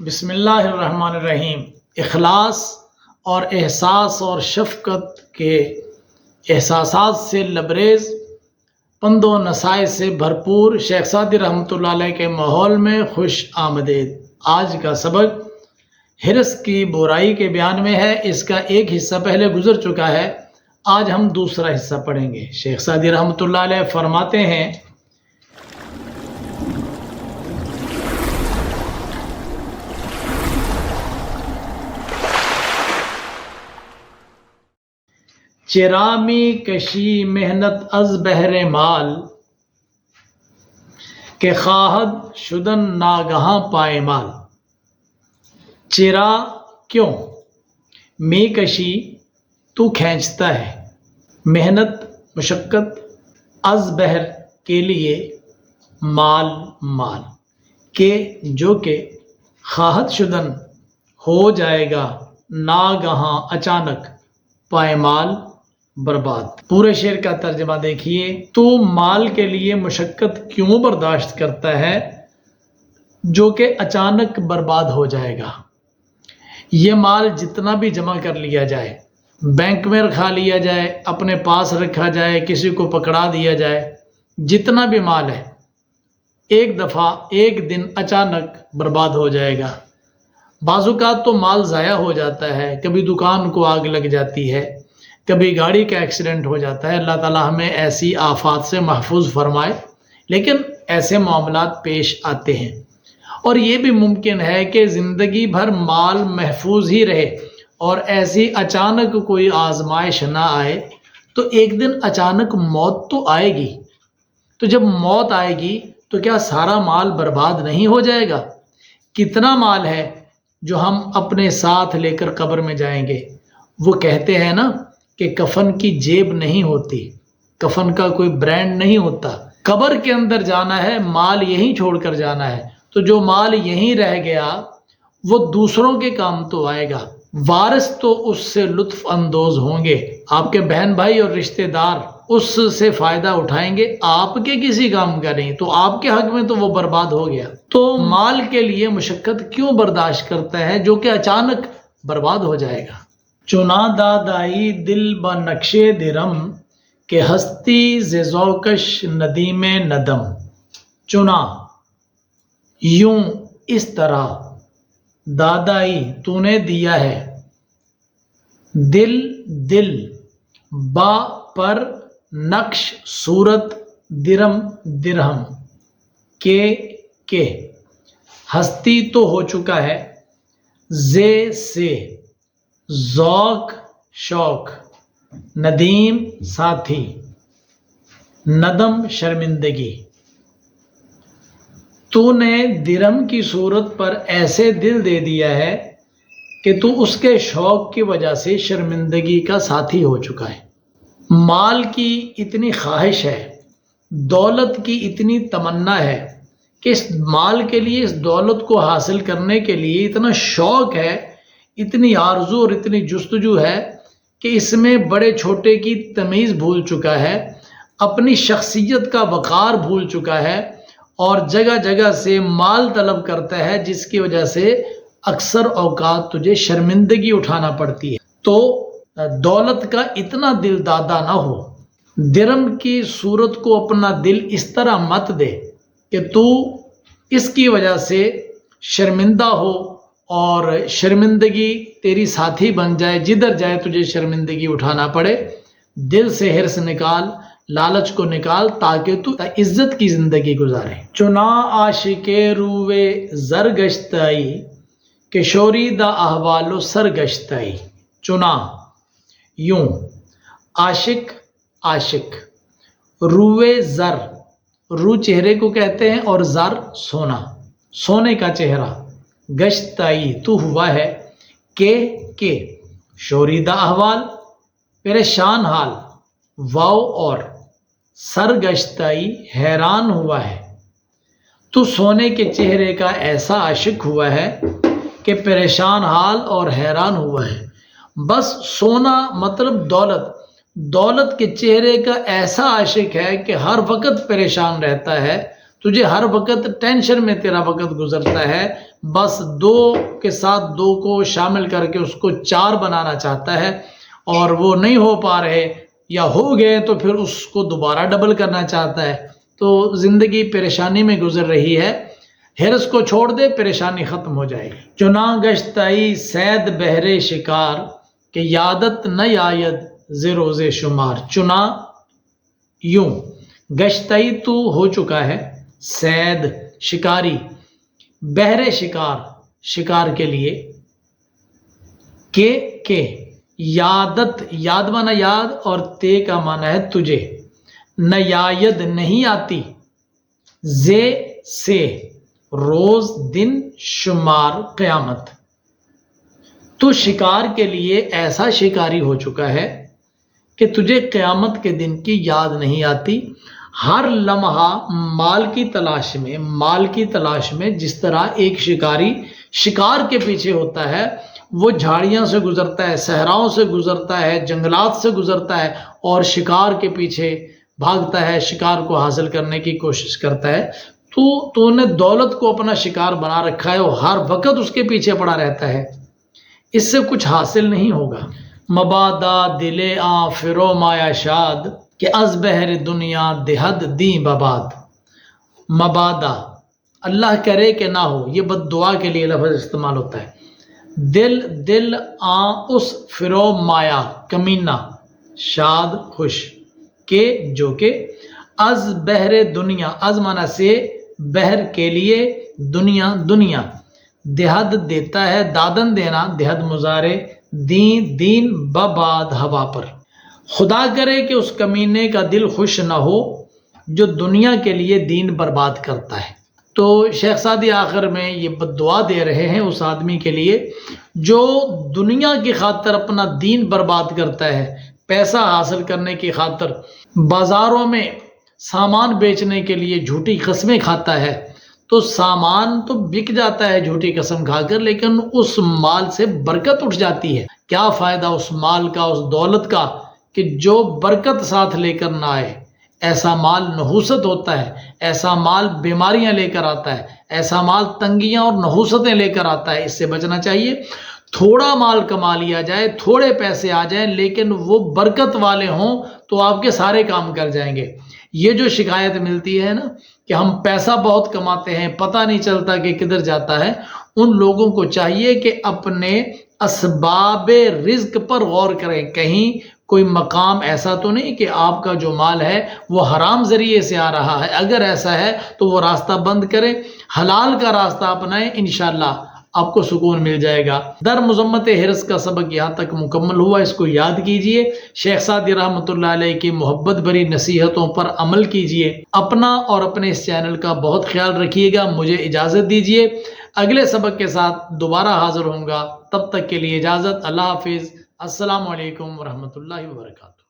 بسم اللہ الرحمن الرحیم۔ اخلاص اور احساس اور شفقت کے احساسات سے لبریز، پند و نصائح سے بھرپور شیخ سعدی رحمۃ اللہ علیہ کے ماحول میں خوش آمدید۔ آج کا سبق حرص کی برائی کے بیان میں ہے۔ اس کا ایک حصہ پہلے گزر چکا ہے، آج ہم دوسرا حصہ پڑھیں گے۔ شیخ سعدی رحمۃ اللہ علیہ فرماتے ہیں، چرامی کشی محنت از بہر مال، کہ خواہد شدن ناگہاں پائے مال۔ چرا کیوں، می کشی تو کھینچتا ہے، محنت مشقت، از بہر کے لیے، مال کہ جو کہ خواہد شدن ہو جائے گا، ناگہاں اچانک، پائے مال برباد۔ پورے شعر کا ترجمہ دیکھیے۔ تو مال کے لیے مشقت کیوں برداشت کرتا ہے جو کہ اچانک برباد ہو جائے گا؟ یہ مال جتنا بھی جمع کر لیا جائے، بینک میں رکھا لیا جائے، اپنے پاس رکھا جائے، کسی کو پکڑا دیا جائے، جتنا بھی مال ہے ایک دفعہ ایک دن اچانک برباد ہو جائے گا۔ بعض اوقات تو مال ضائع ہو جاتا ہے، کبھی دکان کو آگ لگ جاتی ہے، کبھی گاڑی کا ایکسیڈنٹ ہو جاتا ہے۔ اللہ تعالیٰ ہمیں ایسی آفات سے محفوظ فرمائے، لیکن ایسے معاملات پیش آتے ہیں۔ اور یہ بھی ممکن ہے کہ زندگی بھر مال محفوظ ہی رہے اور ایسی اچانک کوئی آزمائش نہ آئے، تو ایک دن اچانک موت تو آئے گی۔ تو جب موت آئے گی تو کیا سارا مال برباد نہیں ہو جائے گا؟ کتنا مال ہے جو ہم اپنے ساتھ لے کر قبر میں جائیں گے؟ وہ کہتے ہیں نا کہ کفن کی جیب نہیں ہوتی، کفن کا کوئی برانڈ نہیں ہوتا۔ قبر کے اندر جانا ہے، مال یہیں چھوڑ کر جانا ہے، تو جو مال یہیں رہ گیا وہ دوسروں کے کام تو آئے گا، وارث تو اس سے لطف اندوز ہوں گے، آپ کے بہن بھائی اور رشتہ دار اس سے فائدہ اٹھائیں گے، آپ کے کسی کام کا نہیں، تو آپ کے حق میں تو وہ برباد ہو گیا۔ تو مال کے لیے مشقت کیوں برداشت کرتا ہے جو کہ اچانک برباد ہو جائے گا؟ چنا دادائی دل با نقشے درم، کہ ہستی ز ذوقش ندیم ندم۔ چنا یوں اس طرح، دادائی تو نے دیا ہے، دل با پر، نقش صورت، درہم کہ ہستی تو ہو چکا ہے، سے ذوق شوق، ندیم ساتھی، ندم شرمندگی۔ تو نے درہم کی صورت پر ایسے دل دے دیا ہے کہ تو اس کے شوق کی وجہ سے شرمندگی کا ساتھی ہو چکا ہے۔ مال کی اتنی خواہش ہے، دولت کی اتنی تمنا ہے کہ اس مال کے لیے، اس دولت کو حاصل کرنے کے لیے اتنا شوق ہے، اتنی آرزو اور اتنی جستجو ہے کہ اس میں بڑے چھوٹے کی تمیز بھول چکا ہے، اپنی شخصیت کا وقار بھول چکا ہے، اور جگہ جگہ سے مال طلب کرتا ہے، جس کی وجہ سے اکثر اوقات تجھے شرمندگی اٹھانا پڑتی ہے۔ تو دولت کا اتنا دل دادا نہ ہو، درم کی صورت کو اپنا دل اس طرح مت دے کہ تو اس کی وجہ سے شرمندہ ہو اور شرمندگی تیری ساتھی بن جائے، جدھر جائے تجھے شرمندگی اٹھانا پڑے۔ دل سے حرص نکال، لالچ کو نکال، تاکہ تو عزت کی زندگی گزارے۔ چنا عاشق روے زرگشتائی، کہ شوریدہ احوال و سرگشتائی۔ چنا یوں، عاشق، روے زر، رو چہرے کو کہتے ہیں، اور زر سونا، سونے کا چہرہ، گشتائی تو ہوا ہے، کہ شوریدہ احوال پریشان حال، واو اور سرگشتائی حیران ہوا ہے۔ تو سونے کے چہرے کا ایسا عاشق ہوا ہے کہ پریشان حال اور حیران ہوا ہے۔ بس سونا مطلب دولت کے چہرے کا ایسا عاشق ہے کہ ہر وقت پریشان رہتا ہے، تجھے ہر وقت ٹینشن میں تیرا وقت گزرتا ہے، بس دو کے ساتھ دو کو شامل کر کے اس کو چار بنانا چاہتا ہے، اور وہ نہیں ہو پا رہے یا ہو گئے تو پھر اس کو دوبارہ ڈبل کرنا چاہتا ہے، تو زندگی پریشانی میں گزر رہی ہے۔ حرص کو چھوڑ دے، پریشانی ختم ہو جائے گی۔ چنا گشتائی سید بہرے شکار، کہ یادت نہ آید ز روز شمار۔ چنا یوں، گشتائی تو ہو چکا ہے، سید شکاری، بہرے شکار شکار کے لیے، کہ یادت، یاد مانا یاد اور تے کا مانا ہے تجھے، نہ یاد نہیں آتی، زے سے روز دن شمار قیامت، تو شکار کے لیے ایسا شکاری ہو چکا ہے کہ تجھے قیامت کے دن کی یاد نہیں آتی۔ ہر لمحہ مال کی تلاش میں جس طرح ایک شکاری شکار کے پیچھے ہوتا ہے، وہ جھاڑیاں سے گزرتا ہے، صحراؤں سے گزرتا ہے، جنگلات سے گزرتا ہے اور شکار کے پیچھے بھاگتا ہے، شکار کو حاصل کرنے کی کوشش کرتا ہے، تو نے دولت کو اپنا شکار بنا رکھا ہے اور ہر وقت اس کے پیچھے پڑا رہتا ہے، اس سے کچھ حاصل نہیں ہوگا۔ مبادا دلے آ فرو مایا شاد، کہ از بہر دنیا دہد دیں بباد۔ مبادا، اللہ کرے کہ نہ ہو، یہ بد دعا کے لیے لفظ استعمال ہوتا ہے۔ دل آ اس، فرو مایا کمینہ، شاد خوش، کہ جو کہ از بہر دنیا، از مانا سے، بہر کے لیے، دنیا، دہد دیتا ہے، دادن دینا، دہد مضارع، دین بباد ہوا پر۔ خدا کرے کہ اس کمینے کا دل خوش نہ ہو جو دنیا کے لیے دین برباد کرتا ہے۔ تو شیخ سعدی آخر میں یہ بد دعا دے رہے ہیں اس آدمی کے لیے جو دنیا کی خاطر اپنا دین برباد کرتا ہے، پیسہ حاصل کرنے کی خاطر بازاروں میں سامان بیچنے کے لیے جھوٹی قسمیں کھاتا ہے، تو سامان تو بک جاتا ہے جھوٹی قسم کھا کر، لیکن اس مال سے برکت اٹھ جاتی ہے۔ کیا فائدہ اس مال کا، اس دولت کا، کہ جو برکت ساتھ لے کر نہ آئے۔ ایسا مال نحوست ہوتا ہے، ایسا مال بیماریاں لے کر آتا ہے، ایسا مال تنگیاں اور نحوستیں لے کر آتا ہے، اس سے بچنا چاہیے۔ تھوڑا مال کما لیا جائے، تھوڑے پیسے آ جائیں، لیکن وہ برکت والے ہوں تو آپ کے سارے کام کر جائیں گے۔ یہ جو شکایت ملتی ہے نا کہ ہم پیسہ بہت کماتے ہیں، پتہ نہیں چلتا کہ کدھر جاتا ہے، ان لوگوں کو چاہیے کہ اپنے اسباب رزق پر غور کریں، کہیں کوئی مقام ایسا تو نہیں کہ آپ کا جو مال ہے وہ حرام ذریعے سے آ رہا ہے۔ اگر ایسا ہے تو وہ راستہ بند کریں، حلال کا راستہ اپنائیں، انشاءاللہ آپ کو سکون مل جائے گا۔ در مذمت حرص کا سبق یہاں تک مکمل ہوا، اس کو یاد کیجئے، شیخ سعدی رحمۃ اللہ علیہ کی محبت بھری نصیحتوں پر عمل کیجئے، اپنا اور اپنے اس چینل کا بہت خیال رکھیے گا۔ مجھے اجازت دیجئے، اگلے سبق کے ساتھ دوبارہ حاضر ہوں گا، تب تک کے لیے اجازت، اللہ حافظ، السلام علیکم ورحمۃ اللہ وبرکاتہ۔